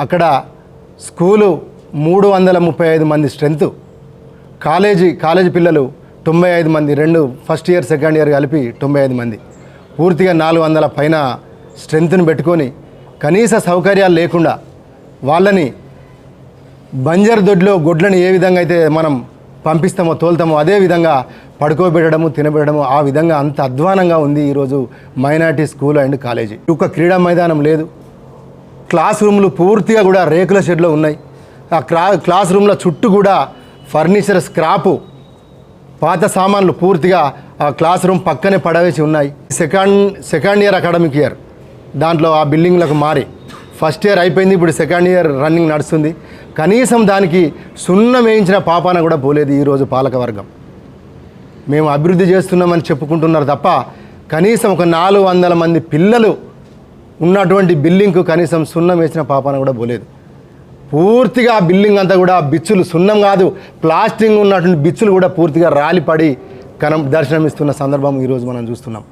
అక్కడ స్కూలు 335 మంది strength, college పిల్లలు 95 మంది, 2 ఫస్ట్ ఇయర్ సెకండ్ ఇయర్ కలిపి 95 మంది, పూర్తిగా 400 పైన స్ట్రెంత్ను పెట్టుకొని కనీస సౌకర్యాలు లేకుండా వాళ్ళని బంజర్ దొడ్లో గొడ్లను ఏ విధంగా అయితే మనం పంపిస్తామో తోలుతామో అదే విధంగా పడుకోబెట్టడము తినబెట్టడము ఆ విధంగా అంత అధ్వానంగా ఉంది ఈరోజు మైనారిటీ స్కూల్ అండ్ కాలేజీ. ఒక క్రీడా మైదానం లేదు, క్లాస్ రూమ్లు పూర్తిగా కూడా రేకుల షెడ్లో ఉన్నాయి. ఆ క్లాస్ రూమ్ల చుట్టూ కూడా ఫర్నిచర్ స్క్రాపు పాత సామాన్లు పూర్తిగా ఆ క్లాస్ రూమ్ పక్కనే పడవేసి ఉన్నాయి. సెకండ్ ఇయర్ అకాడమిక్ ఇయర్ దాంట్లో ఆ బిల్డింగ్లకు మారి ఫస్ట్ ఇయర్ అయిపోయింది, ఇప్పుడు సెకండ్ ఇయర్ రన్నింగ్ నడుస్తుంది. కనీసం దానికి సున్నం వేయించిన పాపాన కూడా పోలేదు ఈరోజు పాలకవర్గం. మేము అభివృద్ధి చేస్తున్నామని చెప్పుకుంటున్నారు తప్ప కనీసం ఒక 400 మంది పిల్లలు ఉన్నటువంటి బిల్డింగ్కు కనీసం సున్నం వేసిన పాపాన కూడా పోలేదు. పూర్తిగా ఆ బిల్డింగ్ అంతా కూడా బిచ్చులు, సున్నం కాదు ప్లాస్టింగ్ ఉన్నటువంటి బిచ్చులు కూడా పూర్తిగా రాలిపడి దర్శనమిస్తున్న సందర్భం ఈరోజు మనం చూస్తున్నాం.